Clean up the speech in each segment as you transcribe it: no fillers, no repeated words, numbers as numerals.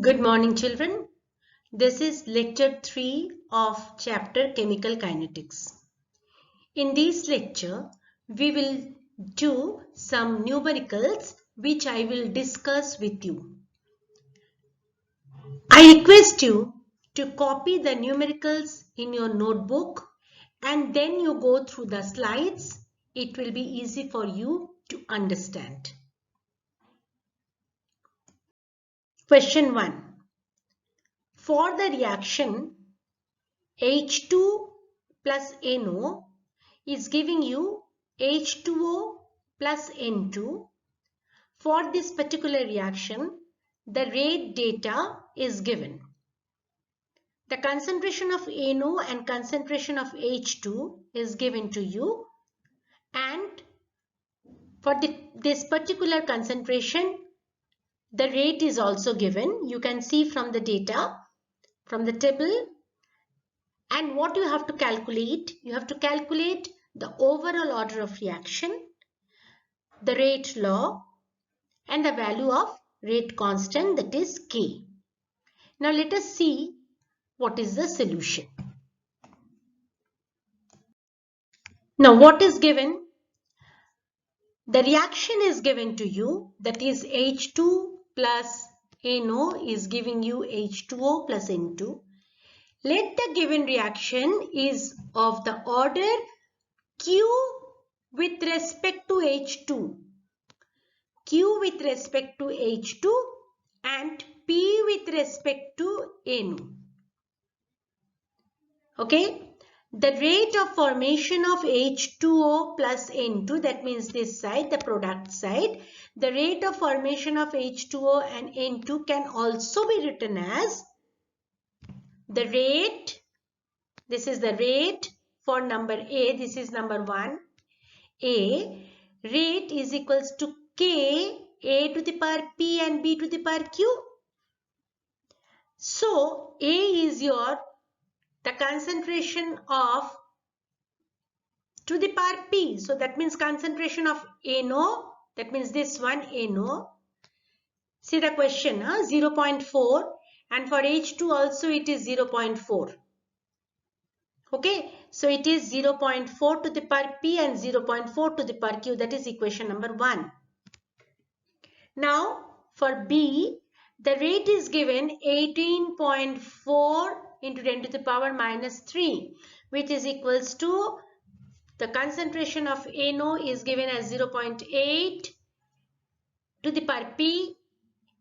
Good morning, children. This is lecture 3 of chapter Chemical Kinetics. In this lecture, we will do some numericals which I will discuss with you. I request you to copy the numericals in your notebook and then you go through the slides. It will be easy for you to understand. Question 1. For the reaction H2 plus NO is giving you H2O plus N2. For this particular reaction, the rate data is given. The concentration of NO and concentration of H2 is given to you, and for this particular concentration, the rate is also given. You can see from the data, from the table. And what you have to calculate? You have to calculate the overall order of reaction, the rate law, and the value of rate constant, that is K. Now let us see what is the solution. Now what is given? The reaction is given to you, that is H2 plus NO is giving you H2O plus N2. Let the given reaction is of the order Q with respect to H2. Q with respect to H2 and P with respect to NO. Okay. The rate of formation of H2O plus N2, that means this side, the product side, the rate of formation of H2O and N2 can also be written as the rate. This is the rate for number A. This is number 1. A rate is equals to K, A to the power P and B to the power Q. So A is the concentration of to the power P. So that means concentration of NO. That means this one NO. See the question, 0.4, and for H2 also it is 0.4. Okay, so it is 0.4 to the power P and 0.4 to the power Q. That is equation number 1. Now for B, the rate is given 18.4 into 10 to the power minus 3, which is equals to the concentration of NO is given as 0.8 to the power P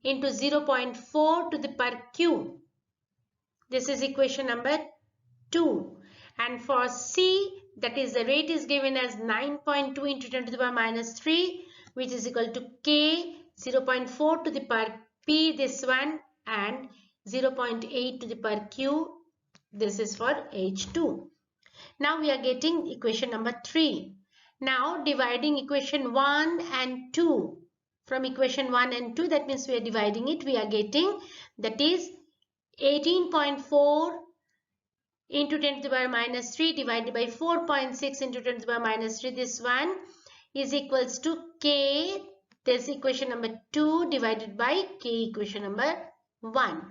into 0.4 to the power Q. This is equation number 2. And for C, that is the rate is given as 9.2 into 10 to the power minus 3, which is equal to K 0.4 to the power P, this one, and 0.8 to the power Q. This is for H2. Now we are getting equation number 3. Now dividing equation 1 and 2. From equation 1 and 2, that means we are dividing it. We are getting, that is 18.4 into 10 to the power minus 3 divided by 4.6 into 10 to the power minus 3. This one is equals to K. This equation number 2 divided by K equation number 1.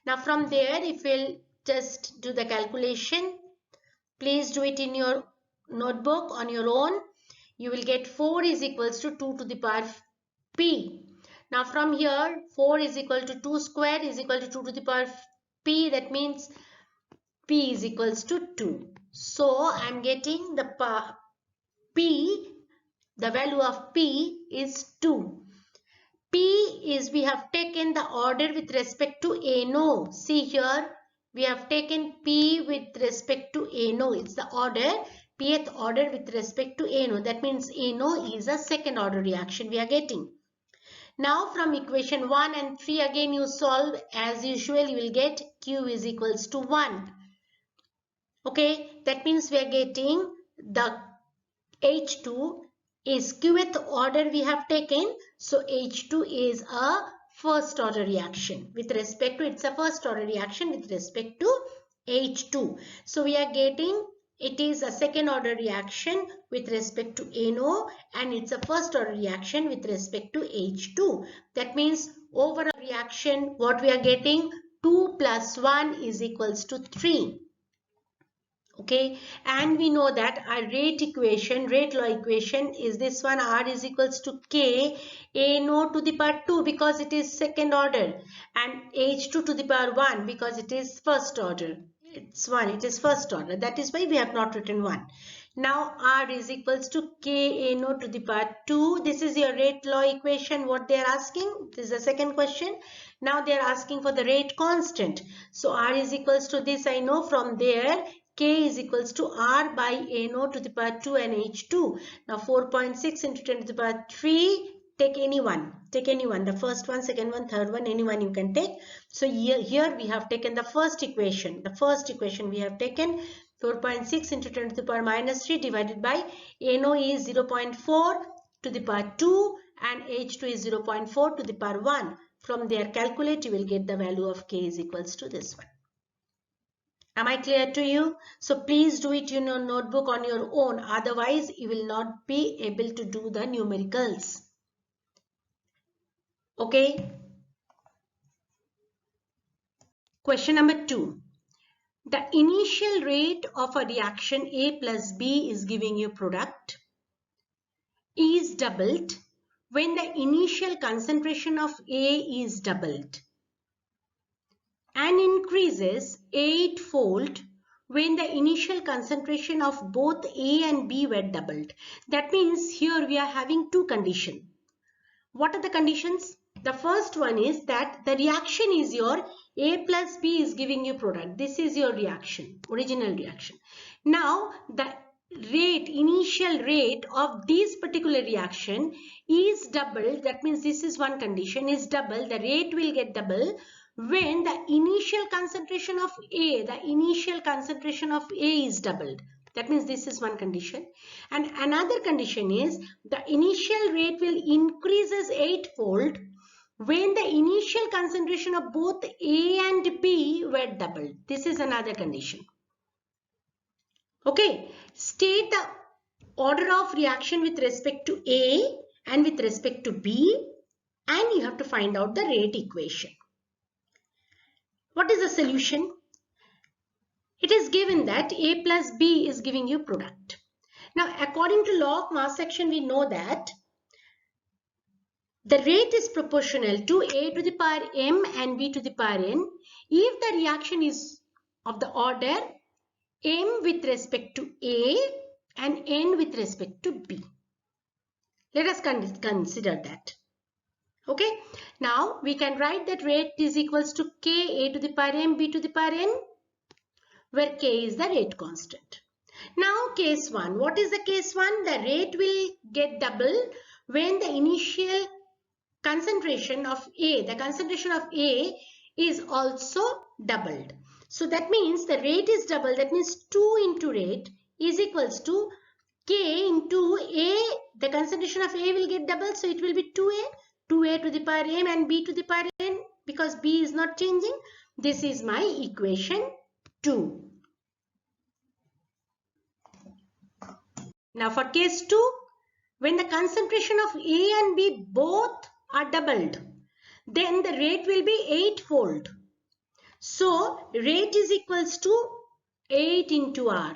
Now from there, if we'll just do the calculation, please do it in your notebook on your own. You will get 4 is equals to 2 to the power P. Now from here, 4 is equal to 2 square is equal to 2 to the power P. That means P is equals to 2. So I am getting the P. The value of P is 2. P is, we have taken the order with respect to NO. See here, we have taken P with respect to NO. It's the order, Pth order with respect to NO. That means NO is a second order reaction we are getting. Now from equation 1 and 3 again you solve as usual. You will get Q is equals to 1. Okay, that means we are getting the H2 is Qth order we have taken. So H2 is a first order reaction with respect to, it's a first order reaction with respect to H2. So we are getting, it is a second order reaction with respect to NO and it's a first order reaction with respect to H2. That means overall reaction, what we are getting? 2 plus 1 is equals to 3. Okay, and we know that our rate law equation is this one. R is equals to K ANO to the power 2 because it is second order, and H2 to the power 1 because it is first order. It's 1, it is first order. That is why we have not written 1. Now R is equals to K ANO to the power 2. This is your rate law equation. What they are asking? This is the second question. Now they are asking for the rate constant. So R is equals to this, I know from there. K is equals to R by ANO to the power 2 and H2. Now 4.6 into 10 to the power 3. Take any one. Take any one. The first one, second one, third one, anyone you can take. So here we have taken the first equation. The first equation we have taken 4.6 into 10 to the power minus 3 divided by ANO is 0.4 to the power 2 and H2 is 0.4 to the power 1. From there calculate, you will get the value of K is equals to this one. Am I clear to you? So please do it in your notebook on your own. Otherwise, you will not be able to do the numericals. Okay. Question number 2. The initial rate of a reaction A plus B is giving you product is doubled when the initial concentration of A is doubled and increases 8-fold when the initial concentration of both A and B were doubled. That means here we are having two conditions. What are the conditions? The first one is that the reaction is your A plus B is giving you product. This is your reaction, original reaction. Now the initial rate of this particular reaction is doubled. That means this is one condition, is double. The rate will get double when the initial concentration of A, is doubled. That means this is one condition. And another condition is the initial rate will increases 8-fold when the initial concentration of both A and B were doubled. This is another condition. Okay, state the order of reaction with respect to A and with respect to B, and you have to find out the rate equation. What is the solution? It is given that A plus B is giving you product. Now, according to law of mass action, we know that the rate is proportional to A to the power m and B to the power n if the reaction is of the order m with respect to A and n with respect to B. Let us consider that. Okay. Now, we can write that rate is equals to K A to the power m B to the power n, where K is the rate constant. Now case 1. What is the case 1? The rate will get double when the initial concentration of A, is also doubled. So that means the rate is double. That means 2 into rate is equals to K into A. The concentration of A will get double. So it will be 2A to the power m and B to the power n, because B is not changing. This is my equation 2. Now for case 2, when the concentration of A and B both are doubled, then the rate will be 8-fold. So rate is equals to 8 into R.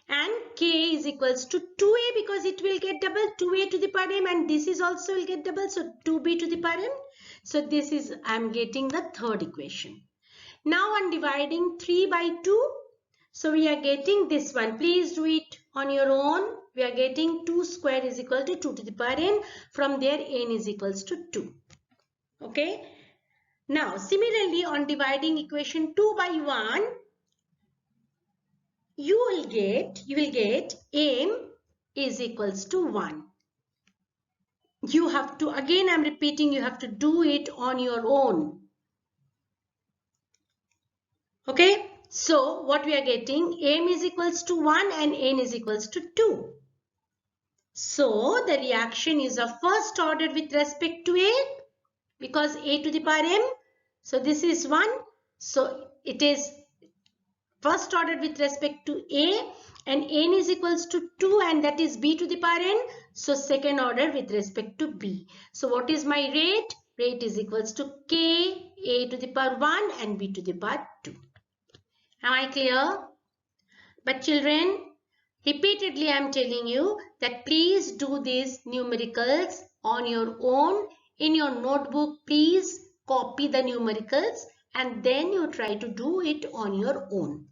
And K is equals to 2A because it will get double, 2A to the power m, and this is also will get double, so 2B to the power n. So this is, I am getting the third equation. Now I am dividing 3 by 2. So we are getting this one. Please do it on your own. We are getting 2 square is equal to 2 to the power n. From there n is equals to 2. Okay. Now similarly on dividing equation 2 by 1, you will get m is equals to 1. You have to, again I am repeating, you have to do it on your own. Okay. So what we are getting, m is equals to 1 and n is equals to 2. So the reaction is of first order with respect to A, because A to the power m. So this is 1. So it is first order with respect to A, and n is equals to 2, and that is B to the power n. So second order with respect to B. So what is my rate? rate is equals to k, a to the power 1 and b to the power 2. Am I clear? But children, repeatedly I am telling you that please do these numericals on your own. In your notebook, please copy the numericals and then you try to do it on your own.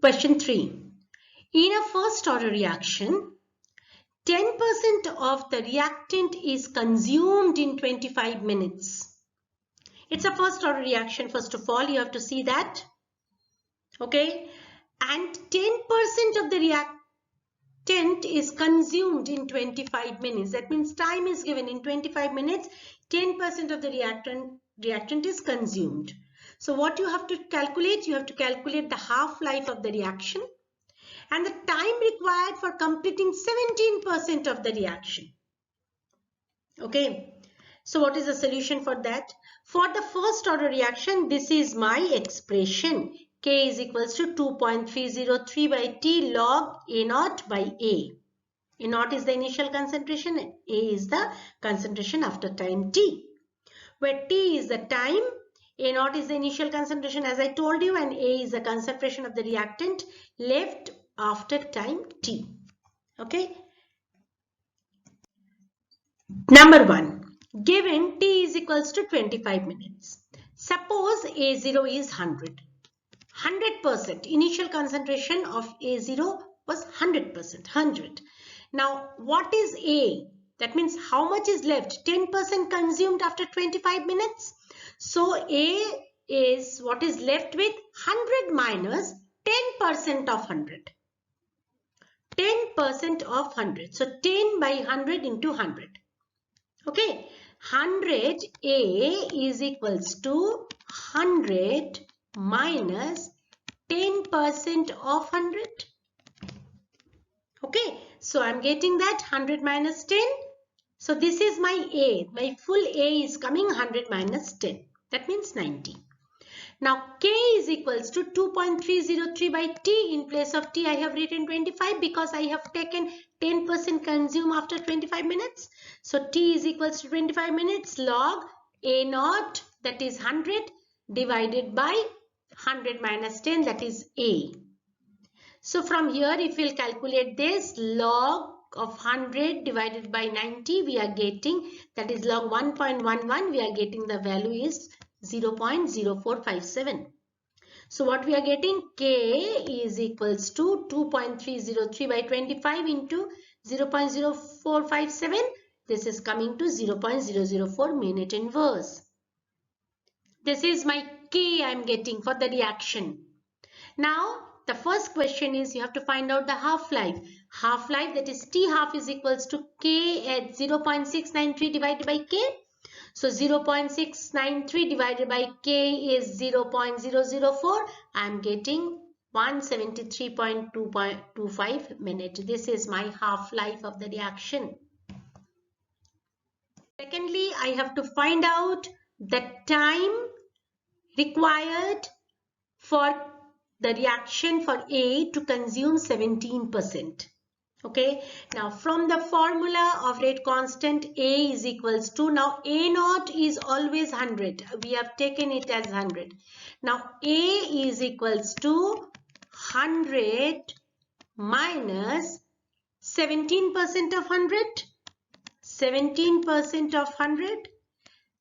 Question 3. In a first order reaction, 10% of the reactant is consumed in 25 minutes. It's a first order reaction. First of all, you have to see that. Okay. And 10% of the reactant is consumed in 25 minutes. That means time is given in 25 minutes. 10% of the reactant is consumed. So what you have to calculate? You have to calculate the half-life of the reaction and the time required for completing 17% of the reaction. Okay. So what is the solution for that? For the first order reaction, this is my expression. K is equals to 2.303 by T log A naught by A. A naught is the initial concentration, A is the concentration after time T. Where T is the time, A naught is the initial concentration as I told you, and A is the concentration of the reactant left after time T. Okay. Number 1. Given T is equals to 25 minutes. Suppose A0 is 100. 100%. Initial concentration of A0 was 100%. 100. Now, what is A? That means how much is left? 10% consumed after 25 minutes. So, A is what is left with 100 minus 10% of 100. 10% of 100. So, 10 by 100 into 100. Okay. 100 A is equals to 100 minus 10% of 100. Okay, so I'm getting that 100 minus 10. So this is my A. My full A is coming 100 minus 10. That means 90. Now K is equals to 2.303 by T. In place of T I have written 25 because I have taken 10% consume after 25 minutes. So T is equals to 25 minutes log A naught, that is 100, divided by 100 minus 10, that is A. So from here if we'll calculate this, log of 100 divided by 90, we are getting, that is log 1.11, we are getting the value is 0.0457. So what we are getting, K is equals to 2.303 by 25 into 0.0457. This is coming to 0.004 minute inverse. This is my K I am getting for the reaction. Now the first question is you have to find out the half-life. Half-life, that is T half is equals to K at 0.693 divided by K. So 0.693 divided by K is 0.004. I am getting 173.25 minutes. This is my half-life of the reaction. Secondly, I have to find out the time required for the reaction for A to consume 17%. Okay, now from the formula of rate constant, A is equals to, now A naught is always 100. We have taken it as 100. Now A is equals to 100 minus 17% of 100. 17% of 100.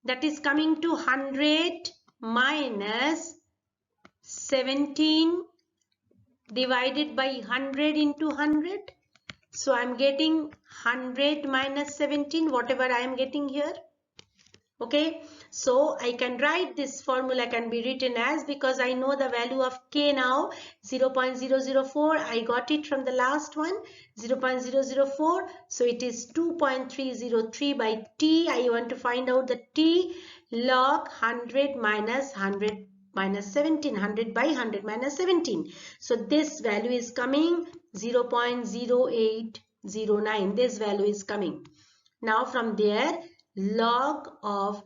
That is coming to 100 minus 17 divided by 100 into 100. So I am getting 100 minus 17, whatever I am getting here. Okay, so I can write this formula can be written as, because I know the value of K now, 0.004. I got it from the last one, 0.004. So it is 2.303 by T. I want to find out the T, log 100 minus 100 minus 17, 100 by 100 minus 17. So this value is coming 0.0809. This value is coming. Now from there, log of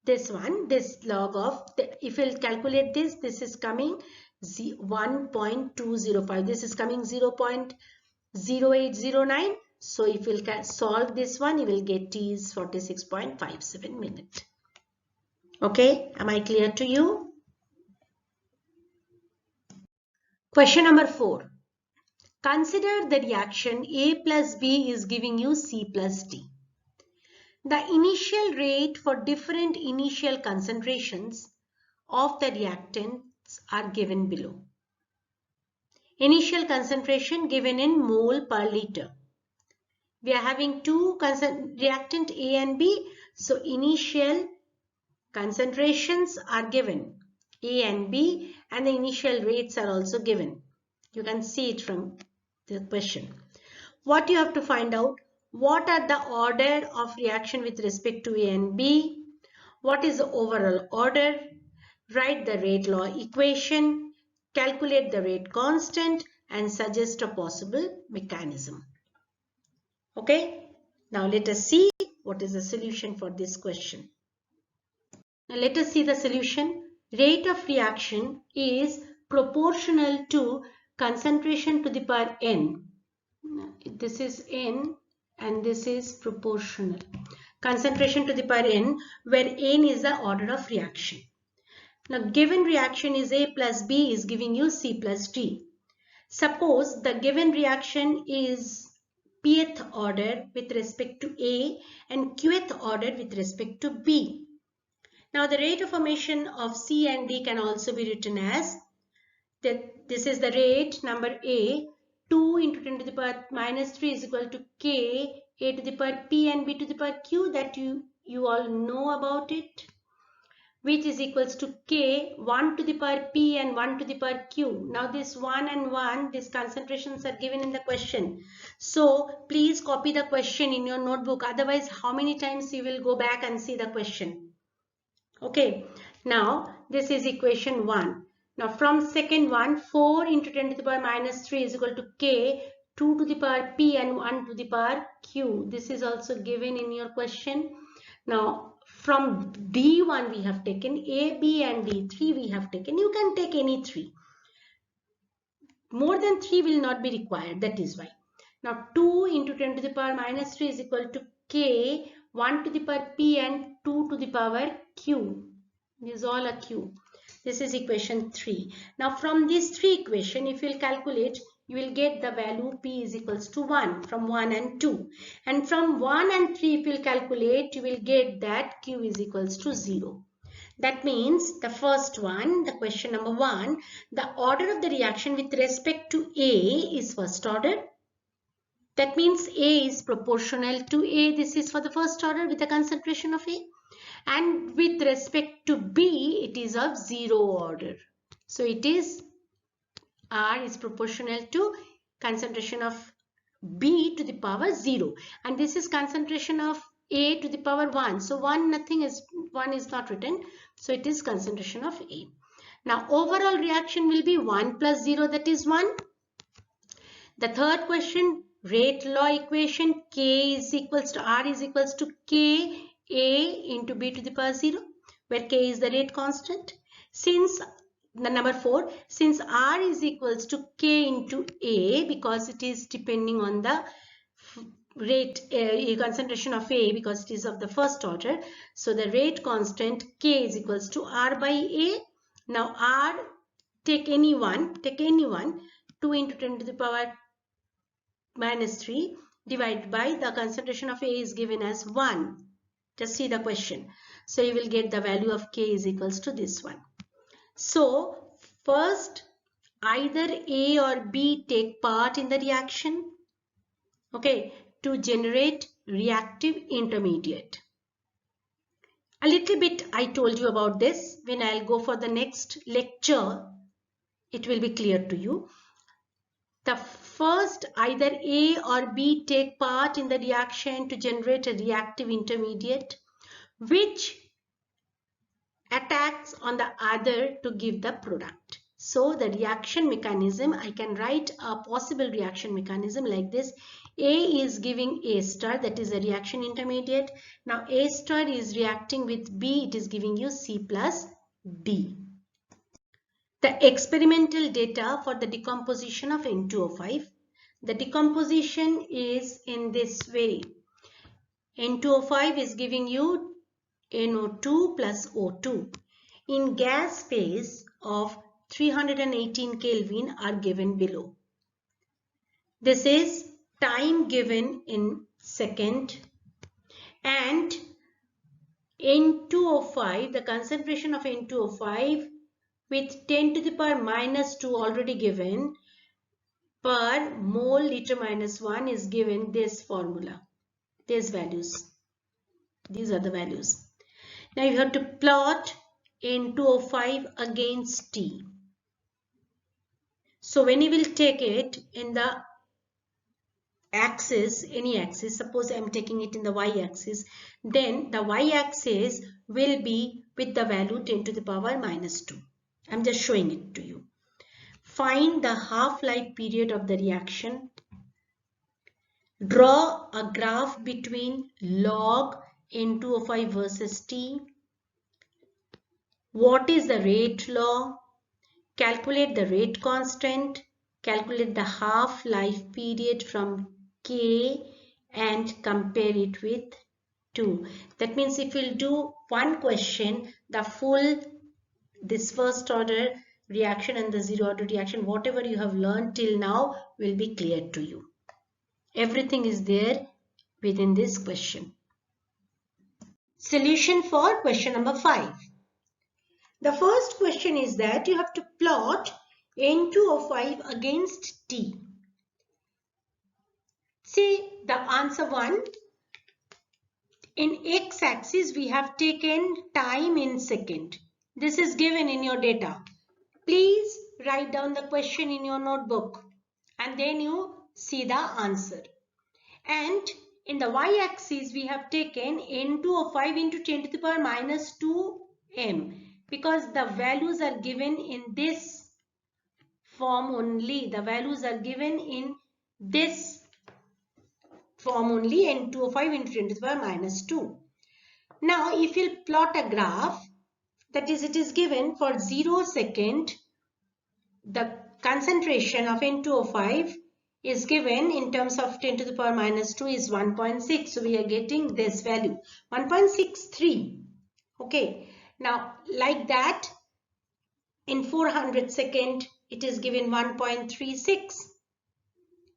this one, this log of, if we'll calculate this, this is coming 1.205. This is coming 0.0809. So if you will solve this one, you will get T is 46.57 minutes. Okay, am I clear to you? Question number 4. Consider the reaction A plus B is giving you C plus D. The initial rate for different initial concentrations of the reactants are given below. Initial concentration given in mole per liter. We are having two reactant A and B. So initial concentrations are given, A and B, and the initial rates are also given. You can see it from the question. What you have to find out, what are the order of reaction with respect to A and B? What is the overall order? Write the rate law equation, calculate the rate constant, and suggest a possible mechanism. Okay, now let us see what is the solution for this question. Now let us see the solution. Rate of reaction is proportional to concentration to the power n. This is n and this is proportional. Concentration to the power n, where n is the order of reaction. Now given reaction is A plus B is giving you C plus D. Suppose the given reaction is pth order with respect to A and qth order with respect to B. Now the rate of formation of C and D can also be written as that this is the rate number A, 2 into 10 to the power minus 3 is equal to K, A to the power P and B to the power Q, that you all know about it, which is equals to K, 1 to the power P and 1 to the power Q. Now this 1 and 1, these concentrations are given in the question. So please copy the question in your notebook. Otherwise, how many times you will go back and see the question? Okay, now this is equation 1. Now from second one, 4 into 10 to the power minus 3 is equal to K, 2 to the power P and 1 to the power Q. This is also given in your question. Now from D1 we have taken, A, B and D3 we have taken. You can take any 3. More than 3 will not be required, that is why. Now 2 into 10 to the power minus 3 is equal to K, 1 to the power P and 2 to the power Q. This is all a Q. This is equation 3. Now from these 3 equations, if you will calculate, you will get the value P is equals to 1 from 1 and 2. And from 1 and 3, if you will calculate, you will get that Q is equals to 0. That means the first one, the question number 1, the order of the reaction with respect to A is first order. That means A is proportional to A. This is for the first order with the concentration of A. And with respect to B, it is of 0 order. So it is R is proportional to concentration of B to the power 0. And this is concentration of A to the power 1. So 1 is not written. So it is concentration of A. Now overall reaction will be 1 plus 0, that is 1. The third question, rate law equation, K is equals to R is equals to K A into B to the power 0, where K is the rate constant. Since the number 4, since R is equals to K into A, because it is depending on the rate concentration of A, because it is of the first order. So the rate constant K is equals to R by A. Now R, take any one, 2 into 10 to the power minus 3 divided by the concentration of A is given as 1. Just see the question. So you will get the value of K is equals to this one. So first, either A or B take part in the reaction, okay, to generate reactive intermediate. A little bit I told you about this. When I'll go for the next lecture, it will be clear to you. The first, either A or B take part in the reaction to generate a reactive intermediate which attacks on the other to give the product. So the reaction mechanism, I can write a possible reaction mechanism like this. A is giving A star, that is a reaction intermediate. Now A star is reacting with B, it is giving you C plus D. The experimental data for the decomposition of N2O5. The decomposition is in this way. N2O5 is giving you NO2 plus O2. In gas phase of 318 Kelvin are given below. This is time given in second, and N2O5, the concentration of N2O5 with 10 to the power minus 2 already given, per mole liter minus 1 is given this formula, these values. These are the values. Now you have to plot N2O5 against T. So when you will take it in the axis, any axis, suppose I am taking it in the y-axis, then the y-axis will be with the value 10 to the power minus 2. I am just showing it to you. Find the half-life period of the reaction. Draw a graph between log N2O5 versus T. What is the rate law? Calculate the rate constant. Calculate the half-life period from K and compare it with 2. That means if we'll do one question, the full, this first order reaction and the zero order reaction, whatever you have learned till now will be clear to you. Everything is there within this question. Solution for question number 5. The first question is that you have to plot N2O5 against T. See the answer 1. In x-axis we have taken time in second. This is given in your data. Please write down the question in your notebook and then you see the answer. And in the y-axis we have taken N2O5 into 10 to the power minus 2m, because the values are given in this form only. The values are given in this form only, N2O5 into 10 to the power minus 2. Now if you plot a graph, that is, it is given for 0 second, the concentration of N2O5 is given in terms of 10 to the power minus 2 is 1.6. So we are getting this value, 1.63. Okay. Now like that, in 400 second, it is given 1.36.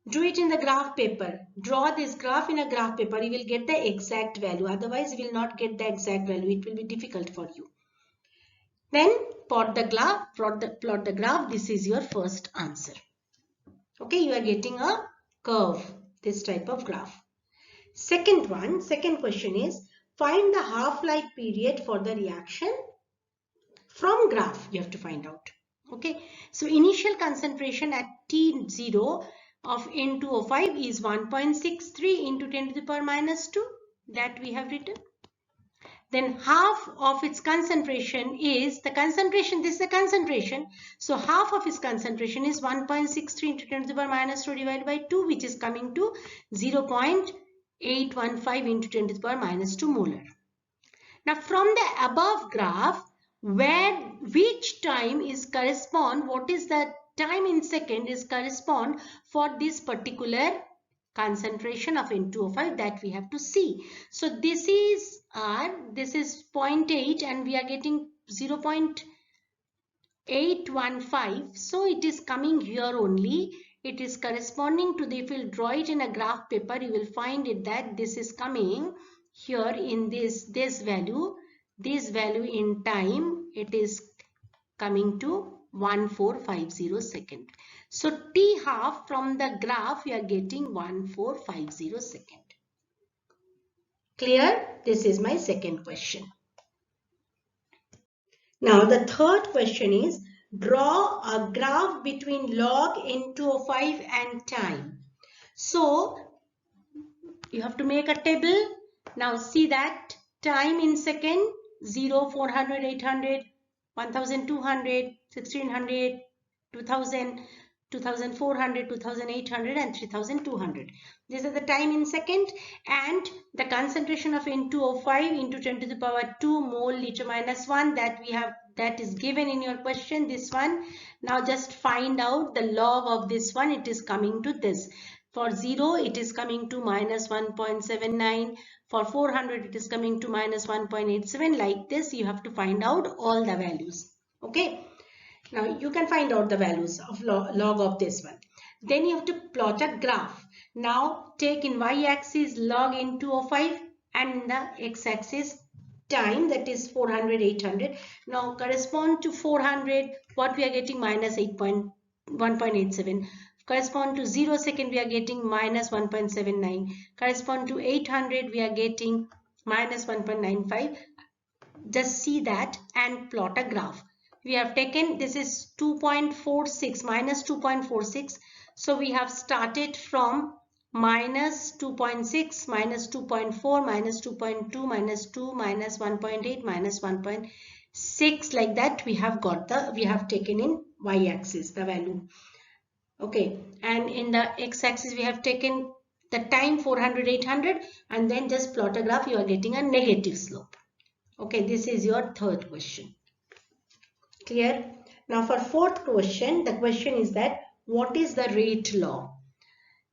Do it in the graph paper. Draw this graph in a graph paper. You will get the exact value. Otherwise, you will not get the exact value. It will be difficult for you. Then plot the graph. This is your first answer. Okay, you are getting a curve, this type of graph. Second question is, find the half-life period for the reaction from graph. You have to find out. Okay, so initial concentration at T0 of N2O5 is 1.63 into 10 to the power minus 2. That we have written. Then half of its concentration is the concentration. This is the concentration. So half of its concentration is 1.63 into 10 to the power minus 2 divided by 2, which is coming to 0.815 into 10 to the power minus 2 molar. Now from the above graph, which time is correspond, what is the time in second is correspond for this particular concentration of N2O5, that we have to see. So this is 0.8 and we are getting 0.815. So it is coming here only. It is corresponding to the, if you draw it in a graph paper, you will find it that this is coming here in this value. This value in time, it is coming to 1450 second. So T half from the graph, we are getting 1450 second. Clear? This is my second question. Now the third question is, draw a graph between log N2O5 and time. So you have to make a table. Now see that time in second, 0, 400, 800, 1200, 1600, 2000, 2400, 2800 and 3200. These are the time in second, and the concentration of N2O5 into 10 to the power 2 mole liter minus 1, that we have, that is given in your question, this one. Now just find out the log of this one. It is coming to this. For 0, it is coming to minus 1.79. For 400, it is coming to minus 1.87. Like this, you have to find out all the values. Okay. Now, you can find out the values of log of this one. Then you have to plot a graph. Now, take in y-axis log in 205 and in the x-axis time, that is 400, 800. Now, correspond to 400, what we are getting? Minus 1.87. Correspond to 0 second, we are getting minus 1.79. Correspond to 800, we are getting minus 1.95. Just see that and plot a graph. We have taken, this is 2.46, minus 2.46. So we have started from minus 2.6, minus 2.4, minus 2.2, minus 2, minus 1.8, minus 1.6. Like that, we have taken in y-axis the value. Okay, and in the x-axis we have taken the time 400, 800, and then just plot a graph. You are getting a negative slope. Okay, this is your third question. Clear? Now for fourth question, the question is that what is the rate law?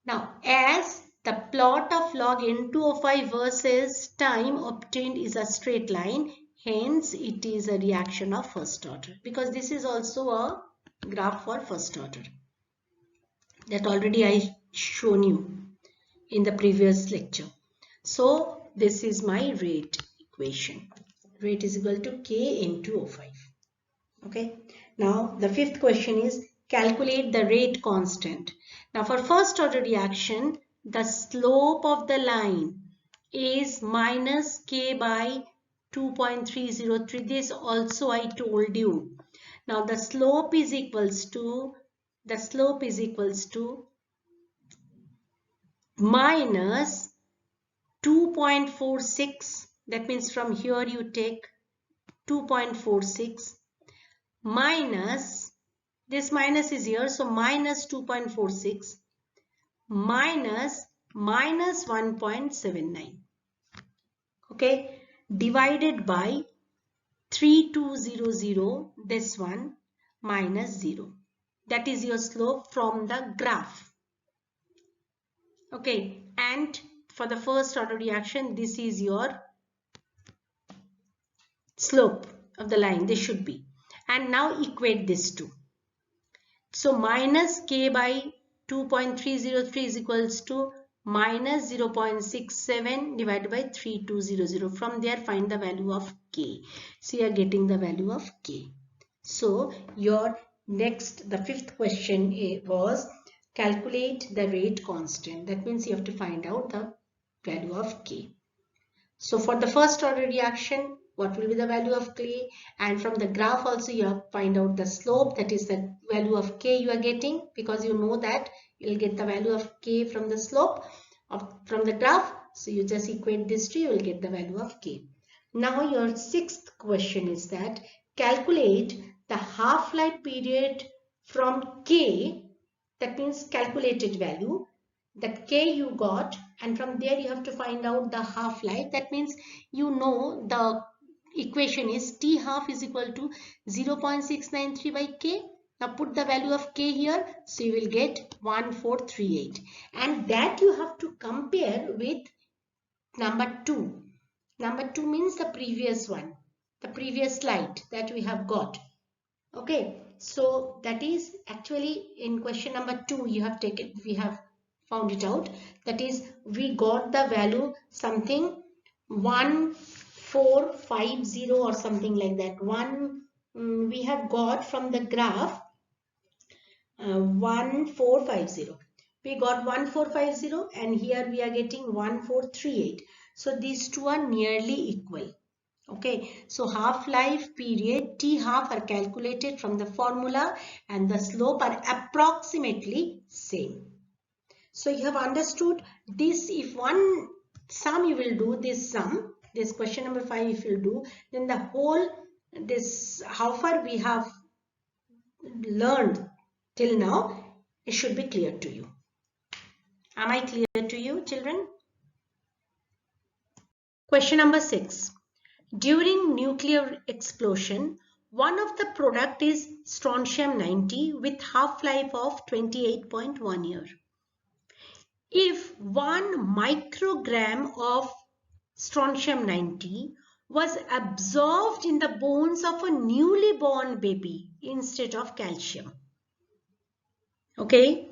Now, as the plot of log N205 versus time obtained is a straight line, hence it is a reaction of first order, because this is also a graph for first order. That already I shown you in the previous lecture. So this is my rate equation. Rate is equal to K N205. Okay. Now the fifth question is calculate the rate constant. Now for first order reaction, the slope of the line is minus K by 2.303. This also I told you. Now the slope is equals to minus 2.46. That means from here you take 2.46 minus, this minus is here, so minus 2.46 minus 1.79. Okay, divided by 3200, this one, minus 0. That is your slope from the graph. Okay, and for the first order reaction, this is your slope of the line. This should be. And now equate this two. So minus K by 2.303 is equals to minus 0.67 divided by 3200. From there find the value of K. So you are getting the value of K. So your next, the fifth question was calculate the rate constant. That means you have to find out the value of K. So for the first order reaction, what will be the value of K? And from the graph also you have to find out the slope, that is the value of K you are getting, because you know that you will get the value of K from the slope from the graph. So you just equate these two, you will get the value of K. Now your sixth question is that calculate the half-life period from K, that means calculated value, that K you got, and from there you have to find out the half-life. That means you know the equation is T half is equal to 0.693 by K. Now put the value of K here, so you will get 1438, and that you have to compare with number 2. Number 2 means the previous one, the previous slide that we have got. Okay, so that is actually in question number 2 we have found it out. That is, we got the value something 1450 or something like that. We have got from the graph 1450. We got 1450 and here we are getting 1438. So these two are nearly equal. Okay, so half-life period T half are calculated from the formula and the slope are approximately same. So you have understood this. If one sum you will do this sum, this question number 5 if you do, then the whole this how far we have learned till now, it should be clear to you. Am I clear to you, children? Question number 6. During nuclear explosion, one of the product is strontium-90 with half-life of 28.1 years. if 1 microgram of strontium 90 was absorbed in the bones of a newly born baby instead of calcium. Okay,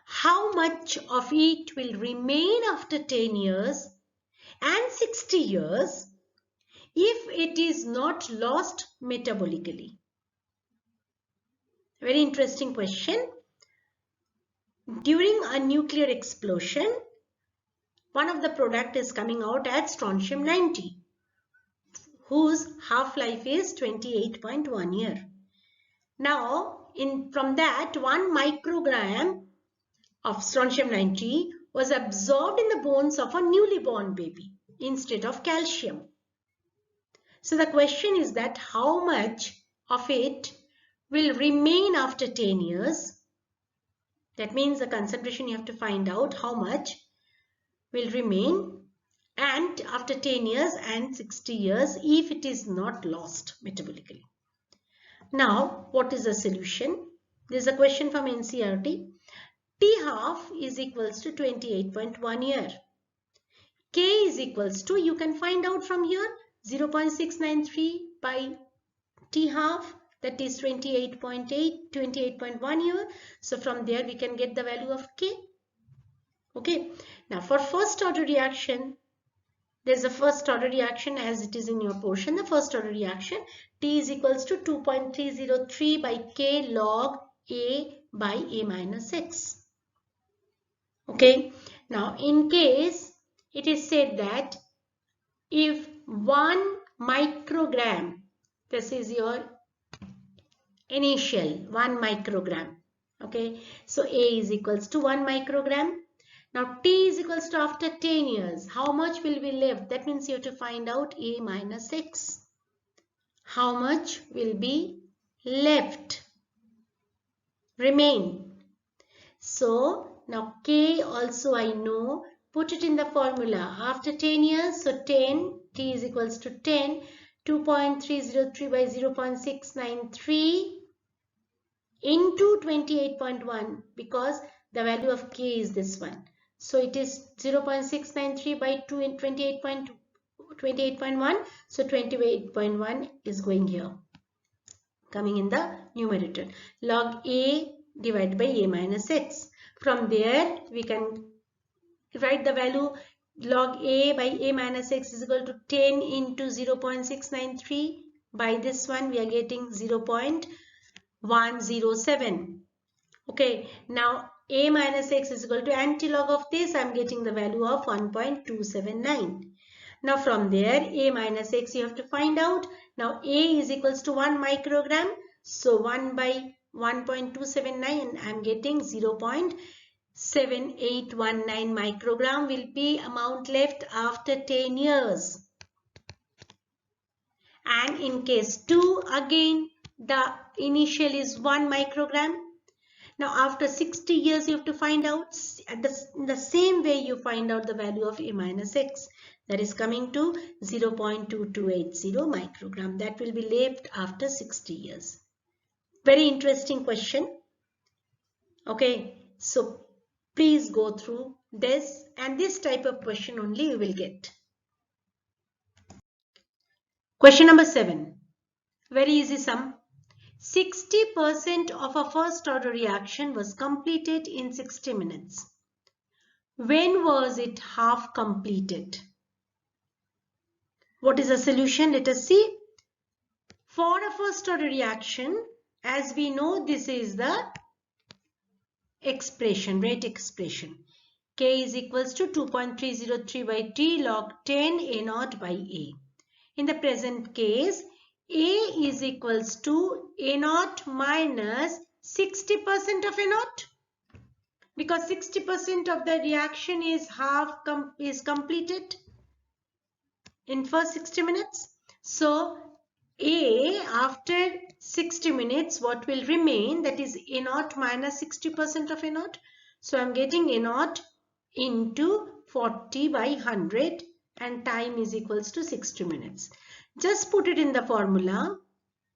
how much of it will remain after 10 years and 60 years if it is not lost metabolically? Very interesting question. During a nuclear explosion, one of the product is coming out as strontium 90, whose half-life is 28.1 year. Now, from that, 1 microgram of strontium 90 was absorbed in the bones of a newly born baby instead of calcium. So the question is that how much of it will remain after 10 years? That means the concentration you have to find out how much will remain and after 10 years and 60 years if it is not lost metabolically. Now, what is the solution? There is a question from NCERT. T half is equals to 28.1 year. K is equals to, you can find out from here, 0.693 by T half, that is 28.1 year. So from there we can get the value of K. Okay. Now for first order reaction, there's a first order reaction as it is in your portion. The first order reaction, T is equals to 2.303 by K log A by A minus X. Okay. Now in case it is said that if 1 microgram, this is your initial 1 microgram. Okay. So A is equals to 1 microgram. Now T is equals to after 10 years. How much will be left? That means you have to find out A minus X. How much will be left? Remain. So now K also I know. Put it in the formula. After 10 years, so 10, T is equals to 10. 2.303 by 0.693 into 28.1 because the value of K is this one. So it is 0.693 by 28.1. So 28.1 is going here, coming in the numerator. Log A divided by A minus X. From there, we can write the value log A by A minus X is equal to 10 into 0.693. By this one, we are getting 0.107. Okay, now A minus X is equal to antilog of this. I am getting the value of 1.279. Now from there, A minus X you have to find out. Now A is equals to 1 microgram. So 1 by 1.279 and I am getting 0.7819 microgram will be amount left after 10 years. And in case 2, again the initial is 1 microgram. Now after 60 years you have to find out in the same way you find out the value of A minus X. That is coming to 0.2280 microgram. That will be left after 60 years. Very interesting question. Okay, so please go through this and this type of question only you will get. Question number 7. Very easy sum. 60% of a first order reaction was completed in 60 minutes. When was it half completed? What is the solution? Let us see. For a first order reaction, as we know, this is the expression, rate expression. K is equals to 2.303 by T log 10 A naught by A. In the present case, A is equals to A naught minus 60% of A naught. Because 60% of the reaction is completed in first 60 minutes. So A after 60 minutes, what will remain? That is A naught minus 60% of A naught. So I am getting A naught into 40 by 100 and time is equals to 60 minutes. Just put it in the formula.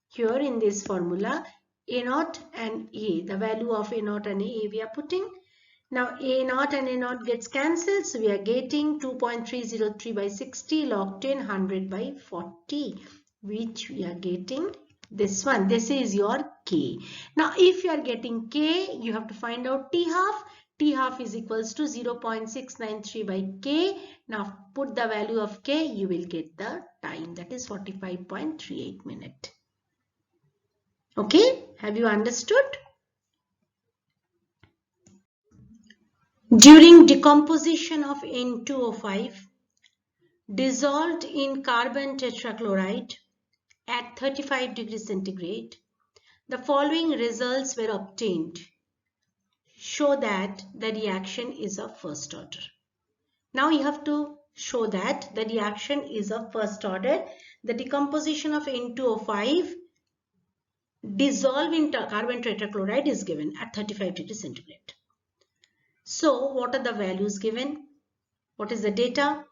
Here in this formula, A naught and A, the value of A naught and A we are putting. Now A0 and A0 gets cancelled, so we are getting 2.303 by 60 log 10 100 by 40, which we are getting this one. This is your K. Now if you are getting K, you have to find out T half. T half is equals to 0.693 by K. Now put the value of K, you will get the time, that is 45.38 minutes. Okay, have you understood? During decomposition of N2O5 dissolved in carbon tetrachloride at 35 degrees centigrade, the following results were obtained. Show that the reaction is of first order. Now you have to show that the reaction is of first order. The decomposition of N2O5 dissolved in carbon tetrachloride is given at 35 degrees centigrade. So what are the values given? What is the data?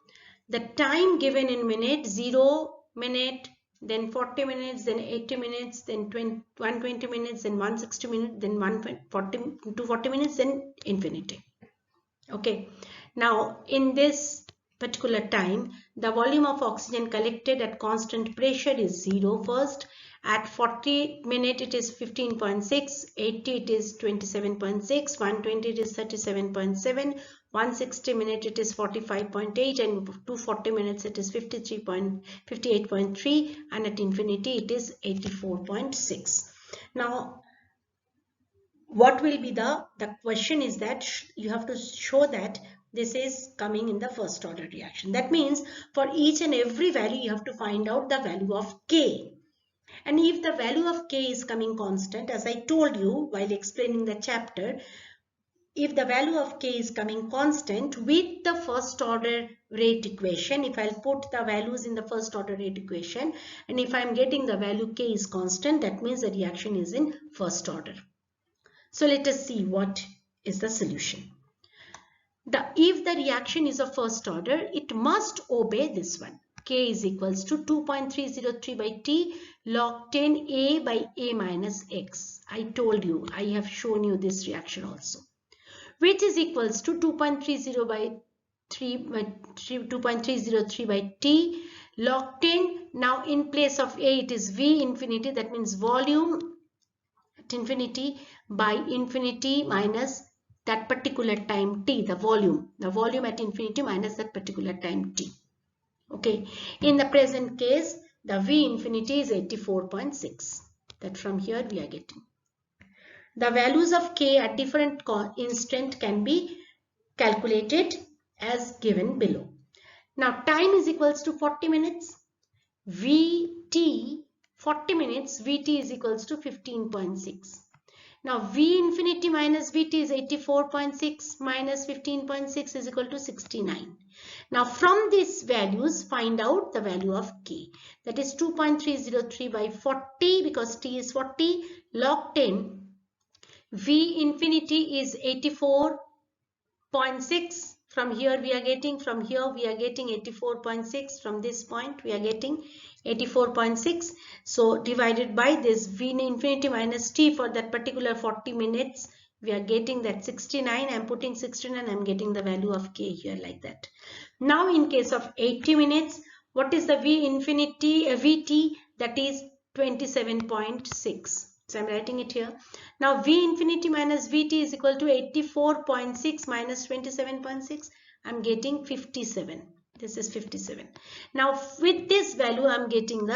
The time given in minute, 0 minute, then 40 minutes, then 80 minutes, then 120 minutes, then 160 minutes, then 240 minutes, then infinity. Okay. Now in this particular time, the volume of oxygen collected at constant pressure is 0 first. At 40 minutes it is 15.6, 80 it is 27.6, 120 it is 37.7, 160 minutes it is 45.8, and 240 minutes it is 58.3, and at infinity it is 84.6. Now what will be the question is that you have to show that this is coming in the first order reaction. That means for each and every value you have to find out the value of K. And if the value of K is coming constant, as I told you while explaining the chapter, if the value of K is coming constant with the first order rate equation, if I'll put the values in the first order rate equation, and if I'm getting the value K is constant, that means the reaction is in first order. So let us see what is the solution. If the reaction is of first order, it must obey this one. K is equals to 2.303 by T log 10 A by A minus X. I told you, I have shown you this reaction also, which is equals to 2.303 by T log 10. Now in place of A it is V infinity, that means volume at infinity by infinity minus that particular time T, the volume at infinity minus that particular time T. Okay, in the present case, the V infinity is 84.6. That from here we are getting. The values of K at different instant can be calculated as given below. Now time is equals to 40 minutes. Vt 40 minutes, Vt is equals to 15.6. Now V infinity minus Vt is 84.6 minus 15.6 is equal to 69. Now from these values find out the value of K. That is 2.303 by 40 because T is 40 log 10. V infinity is 84.6. From here we are getting 84.6. From this point we are getting 84.6. So divided by this V infinity minus T for that particular 40 minutes, we are getting that 69. I am putting 69. I am getting the value of K here like that. Now in case of 80 minutes, what is the V infinity Vt? That is 27.6. So I am writing it here. Now V infinity minus Vt is equal to 84.6 minus 27.6. I am getting 57. This is 57. Now with this value I am getting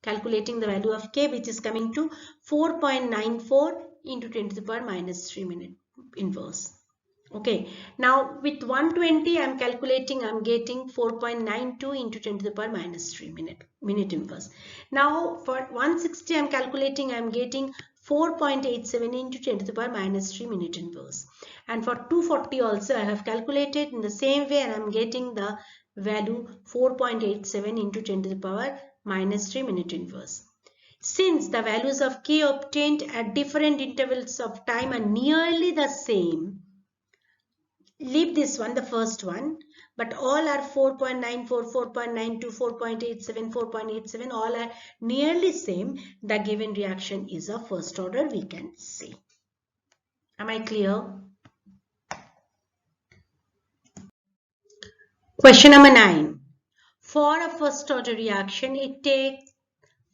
calculating the value of K, which is coming to 4.94 into 10 to the power minus 3 minute inverse. Okay, now with 120 I am calculating, I am getting 4.92 into 10 to the power minus 3 minute inverse. Now for 160 I am calculating, I am getting 4.87 into 10 to the power minus 3 minute inverse. And for 240 also I have calculated in the same way, and I am getting the value 4.87 into 10 to the power minus 3 minute inverse. Since the values of K obtained at different intervals of time are nearly the same, leave this one, the first one, but all are 4.94, 4.92, 4.87, 4.87, all are nearly same. The given reaction is of first order, we can say. Am I clear? Question number 9. For a first order reaction, it takes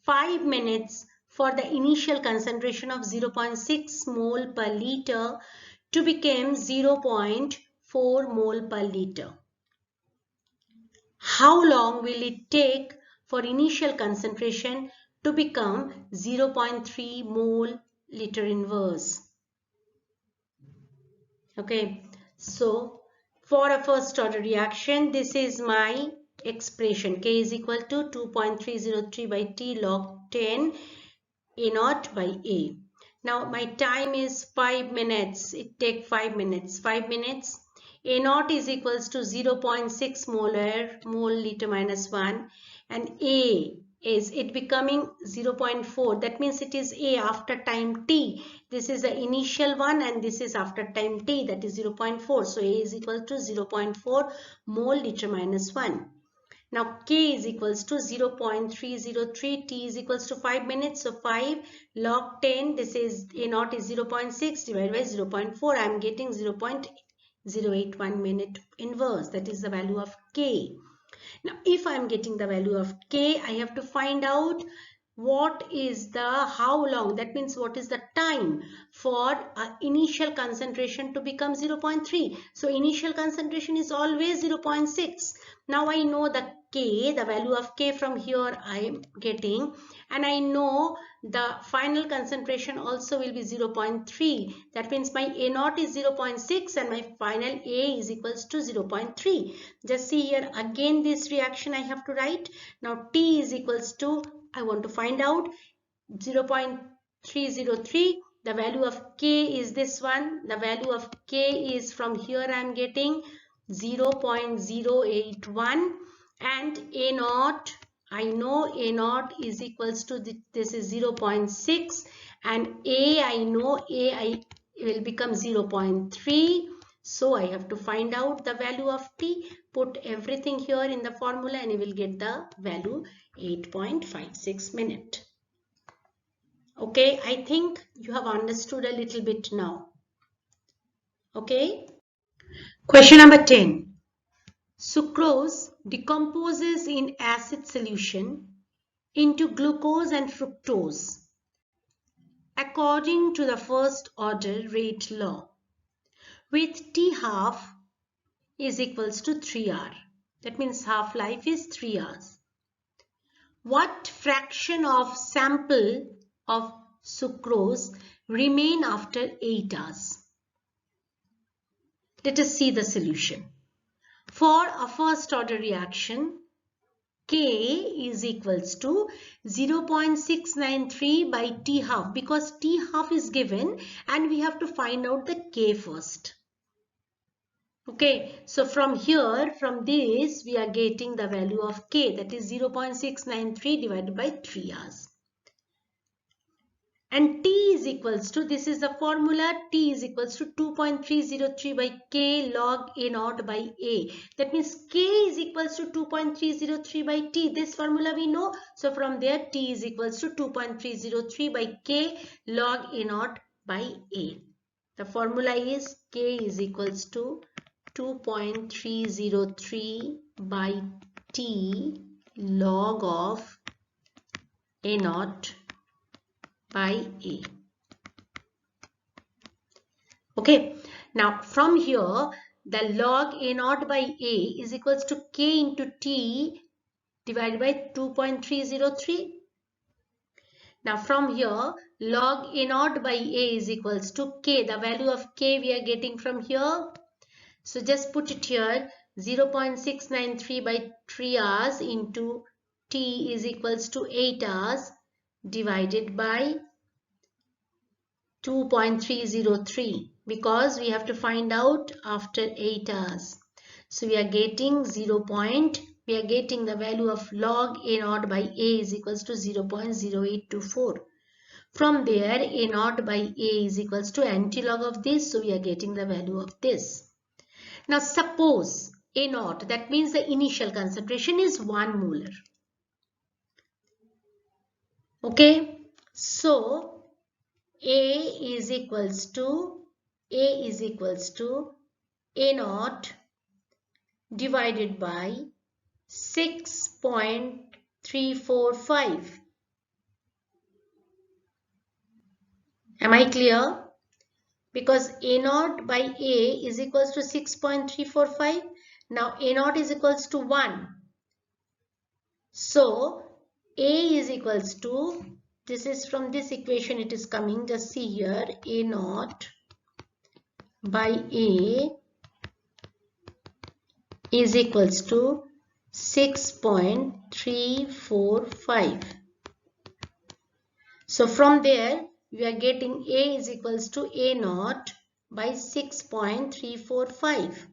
5 minutes for the initial concentration of 0.6 mole per liter to become 0.4 mole per liter. How long will it take for initial concentration to become 0.3 mole liter inverse? Okay, so for a first order reaction, this is my expression. K is equal to 2.303 by T log 10 A naught by A. Now my time is 5 minutes. It takes 5 minutes. 5 minutes. A naught is equals to 0.6 mole liter minus 1, and A is it becoming 0.4. That means it is A after time T. This is the initial one and this is after time T, that is 0.4. So A is equal to 0.4 mole liter minus 1. Now K is equals to 0.303, T is equals to 5 minutes. So 5 log 10, this is A naught is 0.6 divided by 0.4. I am getting 0.081 minute inverse. That is the value of K. Now if I am getting the value of K, I have to find out what is the how long, that means what is the time for initial concentration to become 0.3. So initial concentration is always 0.6. Now I know the K, the value of K from here I am getting, and I know the final concentration also will be 0.3. That means my A naught is 0.6 and my final A is equals to 0.3. Just see here again this reaction I have to write. Now T is equals to, I want to find out 0.303. The value of K is this one. The value of K is from here I am getting 0.081, and A naught, I know A naught is equals to this is 0.6, and A I know A will become 0.3. So I have to find out the value of T, put everything here in the formula and you will get the value 8.56 minute. Okay, I think you have understood a little bit now. Okay. Question number 10. Sucrose decomposes in acid solution into glucose and fructose according to the first order rate law, with T half is equals to 3 hours. That means half life is 3 hours. What fraction of sample of sucrose remain after 8 hours? Let us see the solution. For a first order reaction, K is equals to 0.693 by T half, because T half is given and we have to find out the K first. Okay, so from here, from this, we are getting the value of K, that is 0.693 divided by 3 hours. And T is equals to, this is the formula, T is equals to 2.303 by K log A naught by A. That means K is equals to 2.303 by T. This formula we know. So from there, T is equals to 2.303 by K log A naught by A. The formula is K is equals to 2.303 by T log of A naught by A. Okay, now from here the log A naught by A is equals to K into T divided by 2.303. Now from here log A naught by A is equals to K. The value of K we are getting from here. So just put it here, 0.693 by 3 hours into T is equals to 8 hours divided by 2.303, because we have to find out after 8 hours. So we are getting we are getting the value of log A naught by A is equals to 0.0824. From there, A naught by A is equals to antilog of this, so we are getting the value of this. Now suppose A naught, that means the initial concentration is 1 molar. Okay, so A is equals to A naught divided by 6.345. Am I clear? Because A0 by A is equals to 6.345. Now A0 is equals to 1. So A is equals to, this is from this equation it is coming, just see here, A0 by A is equals to 6.345. So from there we are getting A is equals to A0 by 6.345.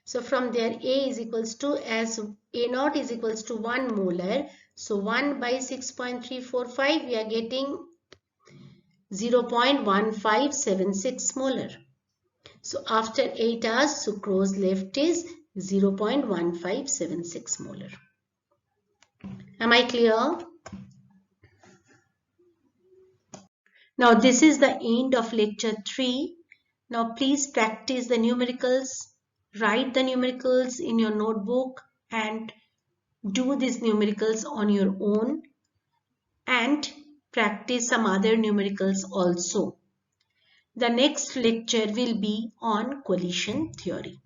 So from there A is equals to, as A0 is equals to 1 molar. So 1 by 6.345 we are getting 0.1576 molar. So after 8 hours sucrose left is 0.1576 molar. Am I clear? Now this is the end of lecture 3. Now please practice the numericals. Write the numericals in your notebook and do these numericals on your own, and practice some other numericals also. The next lecture will be on collision theory.